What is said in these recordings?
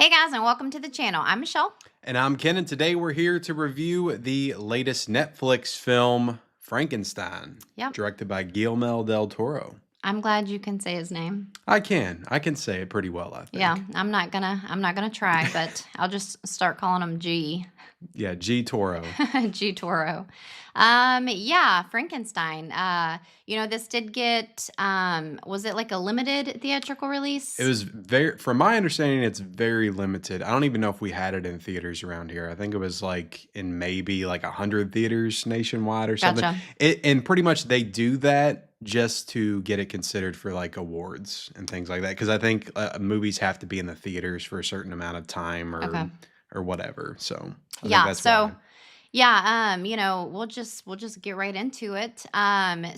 Hey guys, and welcome to the channel. I'm Michelle. And I'm Ken, and today we're here to review the latest Netflix film, Frankenstein, Yep. directed by Guillermo del Toro. I'm glad you can say his name. I can say it pretty well, I Yeah, think. I'm not gonna try, but I'll just start calling him G. Yeah, G Toro. G Toro. Yeah, Frankenstein. This did get was it like a limited theatrical release? It was from my understanding, it's very limited. I don't even know if we had it in theaters around here. I think it was like in maybe like 100 theaters nationwide or something. Gotcha. And pretty much they do that just to get it considered for like awards and things like that. Because I think movies have to be in the theaters for a certain amount of time Okay. or whatever. So I think Yeah, that's so why. yeah, we'll just get right into it.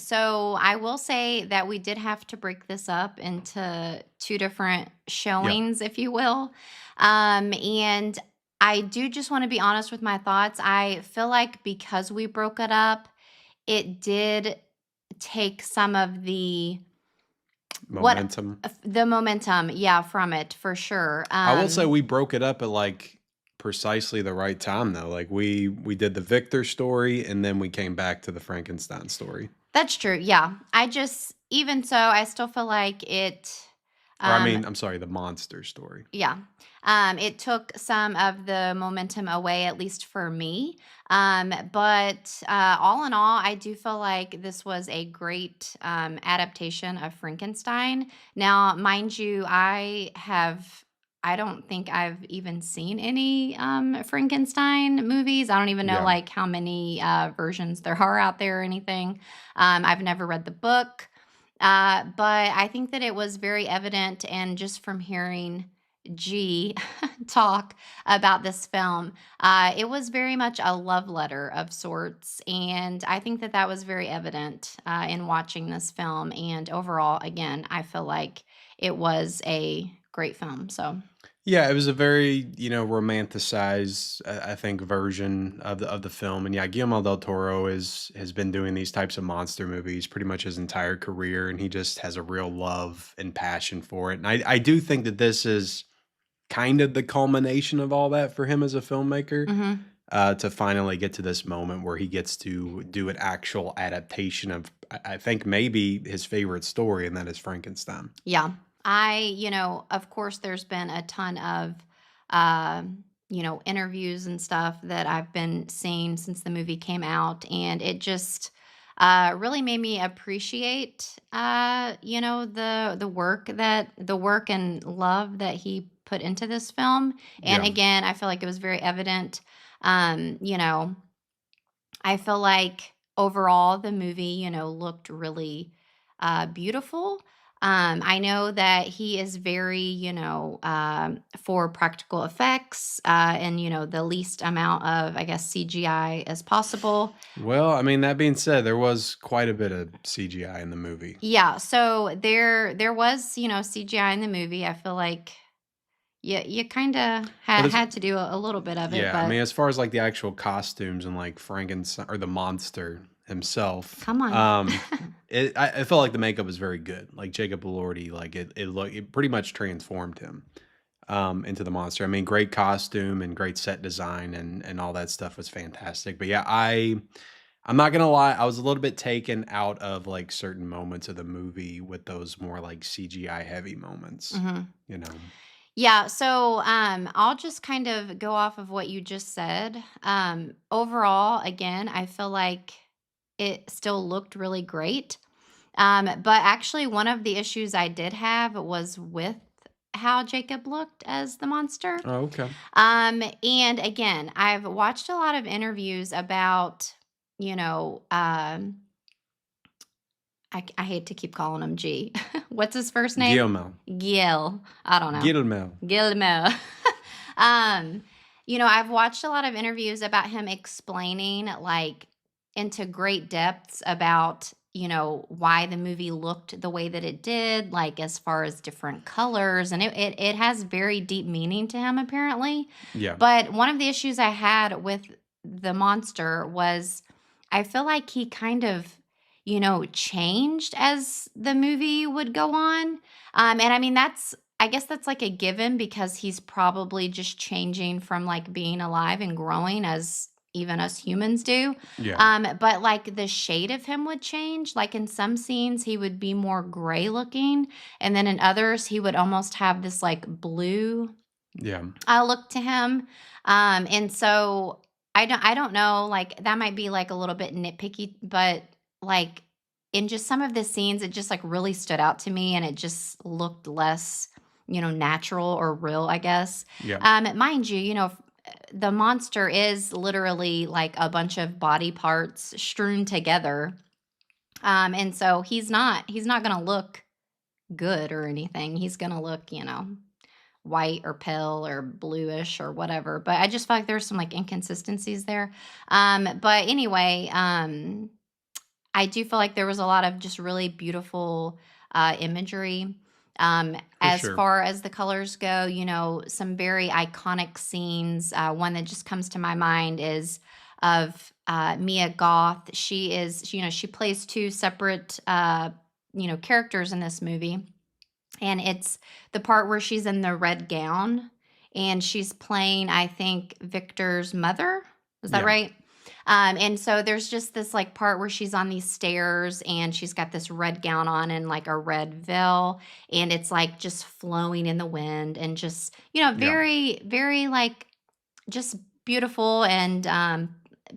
So I will say that we did have to break this up into two different Yeah. showings, if you will. And I do just want to be honest with my thoughts. I feel like because we broke it up, it did take some of what Momentum. the momentum, yeah, from it for sure. I will say we broke it up at like precisely the right time though. Like we did the Victor story and then we came back to the Frankenstein story. That's true. Yeah. Even so, I still feel like it, Or I um, mean, I'm sorry, the monster story. yeah, it took some of the momentum away, at least for me. But all in all, I do feel like this was a great adaptation of Frankenstein. Now, mind you, I don't think I've even seen any Frankenstein movies. I don't even know Yeah. like how many versions there are out there or anything. I've never read the book. But I think that it was very evident, and just from hearing G talk about this film, it was very much a love letter of sorts. And I think that that was very evident in watching this film. And overall, again, I feel like it was a great film. So, Yeah, it was a very, romanticized, I think, version of the film. And yeah, Guillermo del Toro has been doing these types of monster movies pretty much his entire career, and he just has a real love and passion for it. And I do think that this is kind of the culmination of all that for him as a filmmaker. mhm. To finally get to this moment where he gets to do an actual adaptation of, I think, maybe his favorite story, and that is Frankenstein. Yeah. Of course, there's been a ton of, interviews and stuff that I've been seeing since the movie came out. And it just really made me appreciate, the work and love that he put into this film. And Yeah. again, I feel like it was very evident. Um, you know, I feel like overall the movie, looked really beautiful. I know that he is very, for practical effects and, the least amount of, I guess, CGI as possible. Well, I mean, that being said, there was quite a bit of CGI in the movie. Yeah, so there was, CGI in the movie. I feel like you kind of But it's had to do a little bit of it, Yeah, I but mean, as far as like the actual costumes and like Frankenstein or the monster himself, come on. I felt like the makeup was very good. Like Jacob Elordi, like it pretty much transformed him into the monster. I mean, great costume and great set design and all that stuff was fantastic. But yeah, I'm not gonna lie, I was a little bit taken out of like certain moments of the movie with those more like CGI heavy moments. Mhm. You know, Yeah, so I'll just kind of go off of what you just said. Overall, again, I feel like it still looked really great. But actually, one of the issues I did have was with how Jacob looked as the monster. oh, okay. And again, I've watched a lot of interviews about, you know, I hate to keep calling him G. What's his first name? Guillermo, Gil. I don't know. Guillermo. Gilmo. um, I've watched a lot of interviews about him explaining like into great depths about, why the movie looked the way that it did, like as far as different colors. And it has very deep meaning to him, apparently. Yeah. But one of the issues I had with the monster was I feel like he kind of, changed as the movie would go on. And I mean, I guess that's like a given because he's probably just changing from like being alive and growing as even us humans do. Yeah. But like the shade of him would change. Like in some scenes, he would be more gray looking, and then in others, he would almost have this like blue Yeah. look to him. And so I don't know, like that might be like a little bit nitpicky, but like in just some of the scenes, it just like really stood out to me and it just looked less, natural or real, I guess. Yeah. Mind you, the monster is literally like a bunch of body parts strewn together. And so he's not gonna look good or anything. He's gonna look, white or pale or bluish or whatever. But I just felt like there's some like inconsistencies there. But anyway, I do feel like there was a lot of just really beautiful imagery. For As sure. far as the colors go, some very iconic scenes. One that just comes to my mind is of Mia Goth. She plays two separate, characters in this movie, and it's the part where she's in the red gown and she's playing, I think, Victor's mother. Is that Yeah. right? And so there's just this like part where she's on these stairs and she's got this red gown on and like a red veil, and it's like just flowing in the wind and just, Yeah. very, very like just beautiful and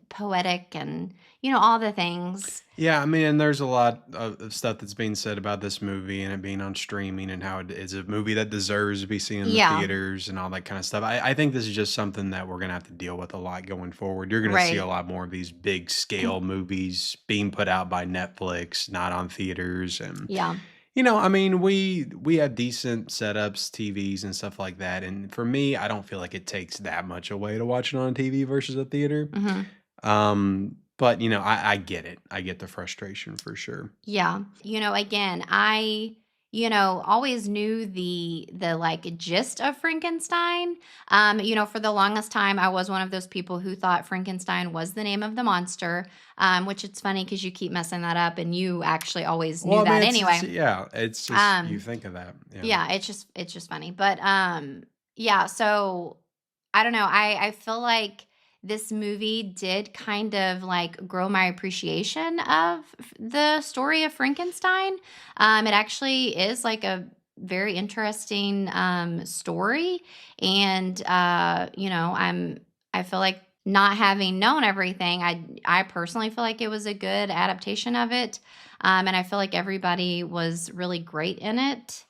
poetic and, all the things. Yeah, I mean, and there's a lot of stuff that's being said about this movie and it being on streaming and how it is a movie that deserves to be seen in the Yeah, theaters and all that kind of stuff. I think this is just something that we're going to have to deal with a lot going forward. You're going to see a right. lot more of these big scale movies being put out by Netflix, not on theaters. And, Yeah. I mean, we have decent setups, TVs, and stuff like that. And for me, I don't feel like it takes that much away to watch it on TV versus a theater. Hmm. But I get it. I get the frustration for sure. Yeah. Again, I, always knew the like gist of Frankenstein. For the longest time I was one of those people who thought Frankenstein was the name of the monster. Which it's funny because you keep messing that up and you actually always Well, knew I mean, that it's anyway. yeah, it's just you Um think of that. Yeah. yeah, it's just funny. But yeah, so I don't know. I feel like this movie did kind of like grow my appreciation of the story of Frankenstein. It actually is like a very interesting story, and I feel like not having known everything, I personally feel like it was a good adaptation of it, and I feel like everybody was really great in it,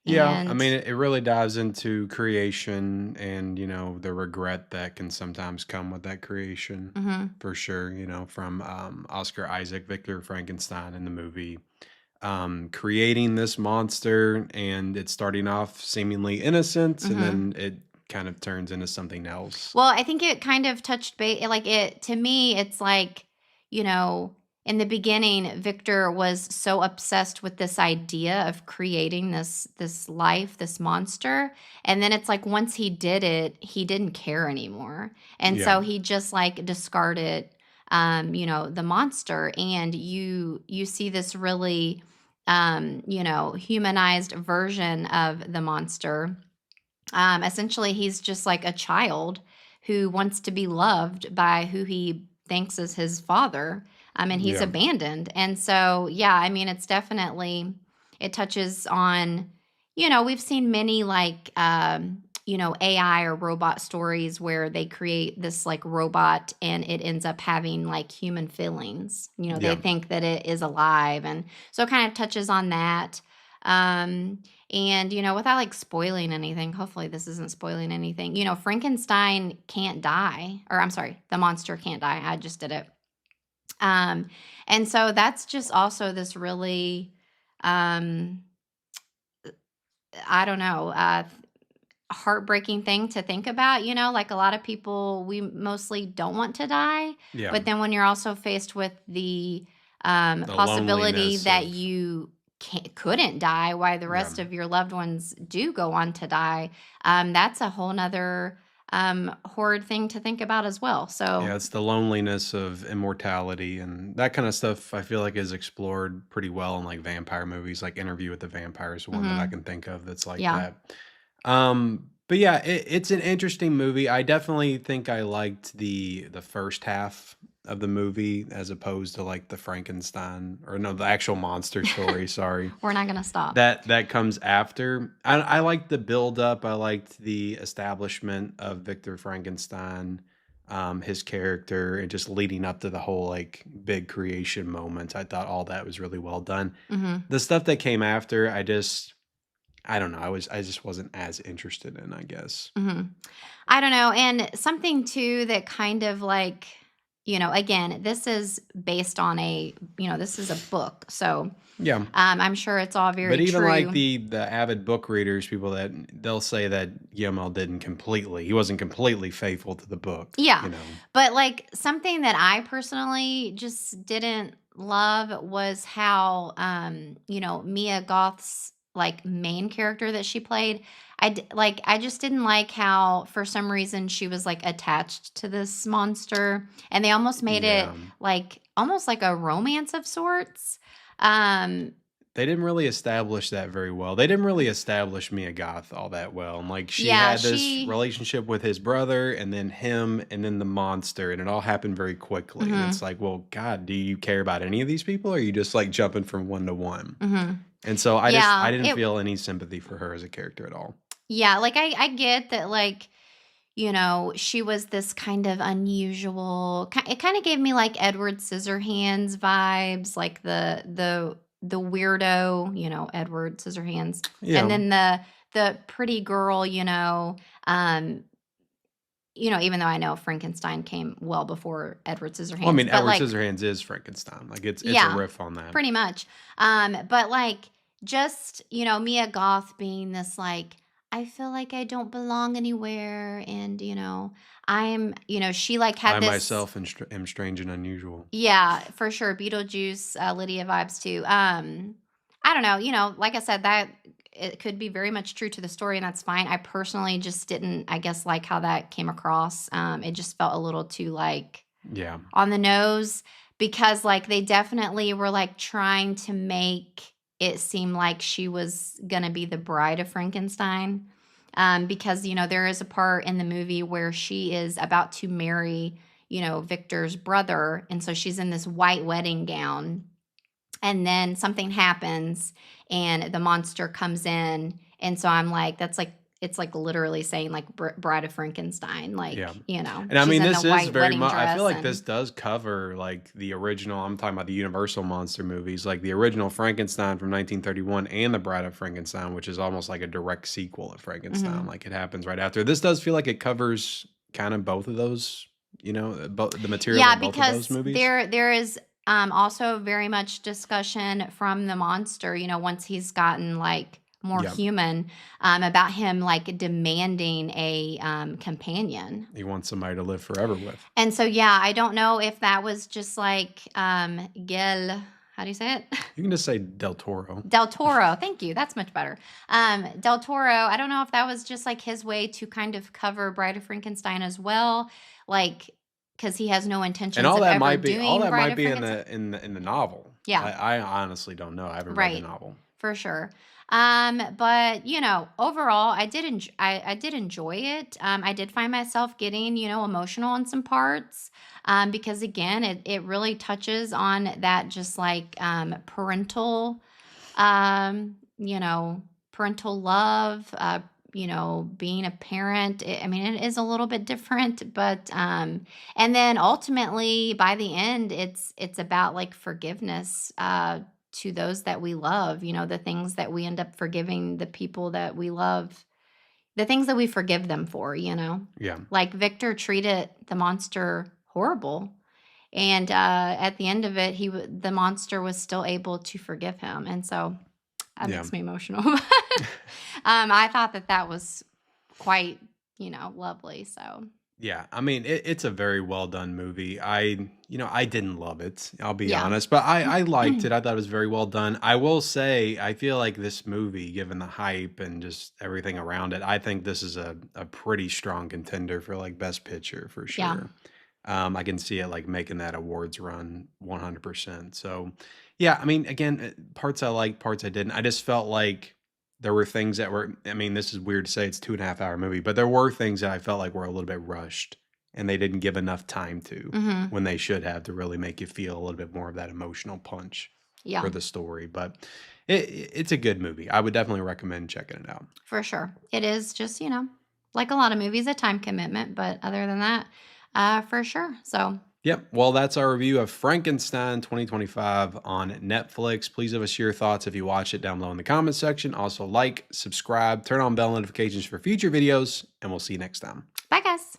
Yeah, I and mean, it really dives into creation and, the regret that can sometimes come with that creation mhm, for sure, from Oscar Isaac, Victor Frankenstein in the movie, creating this monster and it's starting off seemingly innocent and mhm. then it kind of turns into something else. Well, I think it kind of touched base. Like it to me, it's like, you know, in the beginning, Victor was so obsessed with this idea of creating this life, this monster. And then it's like once he did it, he didn't care anymore. And Yeah. so he just like discarded the monster. And you see this really humanized version of the monster. Essentially, he's just like a child who wants to be loved by who he thinks is his father. And he's Yeah. abandoned. And so, yeah, I mean, it touches on, we've seen many like, AI or robot stories where they create this like robot and it ends up having like human feelings. They Yeah. think that it is alive. And so it kind of touches on that. And, without like spoiling anything, hopefully this isn't spoiling anything. Frankenstein can't die, or I'm sorry, the monster can't die. I just did it. Um, and so that's just also this really, um, I don't know, heartbreaking thing to think about. Like a lot of people, we mostly don't want to die. Yeah. But then when you're also faced with the The possibility loneliness that of you couldn't die, why the yeah. rest of your loved ones do go on to die, that's a whole nother horrid thing to think about as well. So, Yeah, it's the loneliness of immortality and that kind of stuff. I feel like is explored pretty well in like vampire movies, like Interview with the Vampire is one that I mhm, can think of that's like yeah. that. But yeah, it's an interesting movie. I definitely think I liked the first half of the movie as opposed to like the Frankenstein or no, the actual monster story. Sorry, We're not gonna stop. that comes after. I liked the build up. I liked the establishment of Victor Frankenstein, his character, and just leading up to the whole like big creation moment. I thought all that was really well done. Mhm, The stuff that came after, I don't know. I just wasn't as interested in, I guess. mhm. I don't know, and something too that kind of like, again, this is based on this is a book, so, Yeah. I'm sure it's all But very even like true. the avid book readers, people that they'll say that Guillermo didn't completely he wasn't completely faithful to the book, Yeah. you know. But like something that I personally just didn't love was how Mia Goth's like main character that she played. I just didn't like how for some reason she was like attached to this monster and they almost made it Yeah. like almost like a romance of sorts. Um They didn't really establish that very well. They didn't really establish Mia Goth all that well. And like she yeah, had this she relationship with his brother and then him and then the monster and it all happened very quickly. And it's mhm, like, well, God, do you care about any of these people or are you just like jumping from one to one? mhm. And so I Yeah, didn't feel any sympathy for her as a character at all. like I get that like she was this kind of unusual it kinda gave me, like, Edward Scissorhands vibes, like the weirdo, Edward Scissorhands, and Yeah. then the pretty girl, um, even though I know Frankenstein came well before Edward Well, I Scissorhands, mean, but, Edward like Scissorhands is Frankenstein. Like it's a yeah, riff on that. pretty much. But like just, Mia Goth being this like, I feel like I don't belong anywhere. And, she like I had this, myself am strange and unusual. yeah, for sure. Beetlejuice, Lydia vibes too. I don't know, like I said, that it could be very much true to the story, and that's fine. I personally just didn't, I guess, like how that came across. It just felt a little too like Yeah. on the nose because like they definitely were like trying to make it seem like she was going to be the bride of Frankenstein. Because there is a part in the movie where she is about to marry, Victor's brother, and so she's in this white wedding gown, and then something happens and the monster comes in, and so I'm like that's like it's like literally saying like Bride of Frankenstein, Yeah. like And I she's mean, in the this is white very wedding much, I feel dress like this and does cover like the original. I'm talking about the Universal monster movies, like the original Frankenstein from 1931 and The Bride of Frankenstein, which is almost like a direct sequel of Frankenstein. mhm. Like it happens right after. This does feel like it covers kind of both of those, both the material Yeah, in both of those because movies. there is also very much discussion from the monster, once he's gotten like more Yeah. human, about him like demanding a companion. He wants somebody to live forever with. And so, yeah, I don't know if that was just like Gil, how do you say it? You can just say Del Toro. Del Toro. Thank you. That's much better. Del Toro, I don't know if that was just like his way to kind of cover Bride of Frankenstein as well. Like, because he has no And intentions of ever all doing that Bride might of be Frankenstein. in the novel. Yeah, I honestly don't know. I haven't read the right. novel. For sure. But overall, I did enjoy it. I did find myself getting, emotional in some parts. Because again, it really touches on that just like parental um, you know, parental love, being a parent. I mean, it is a little bit different, but and then ultimately by the end, it's about like forgiveness to those that we love, the things that we end up forgiving the people that we love, the things that we forgive them for, Yeah. Like Victor treated the monster horrible, and at the end of it, the monster was still able to forgive him, and so that Yeah. makes me emotional. I thought that was quite, lovely. So Yeah, I mean, it's a very well done movie. I didn't love it, I'll be Yeah. honest, but I liked it. I thought it was very well done. I will say, I feel like this movie, given the hype and just everything around it, I think this is a pretty strong contender for like best picture for Yeah. sure. I can see it like making that awards run 100%. So, yeah, I mean, again, parts I liked, parts I didn't. I just felt like there were things that were, I mean, this is weird to say, it's 2.5 hour movie, but there were things that I felt like were a little bit rushed and they didn't give enough time to Mhm. when they should have to really make you feel a little bit more of that emotional punch Yeah, for the story. But it's a good movie. I would definitely recommend checking it out. for sure. It is just, like a lot of movies, a time commitment, but other than that, for sure. So, Yep. Well, that's our review of Frankenstein 2025 on Netflix. Please give us your thoughts if you watch it down below in the comments section. Also, like, subscribe, turn on bell notifications for future videos, and we'll see you next time. bye guys.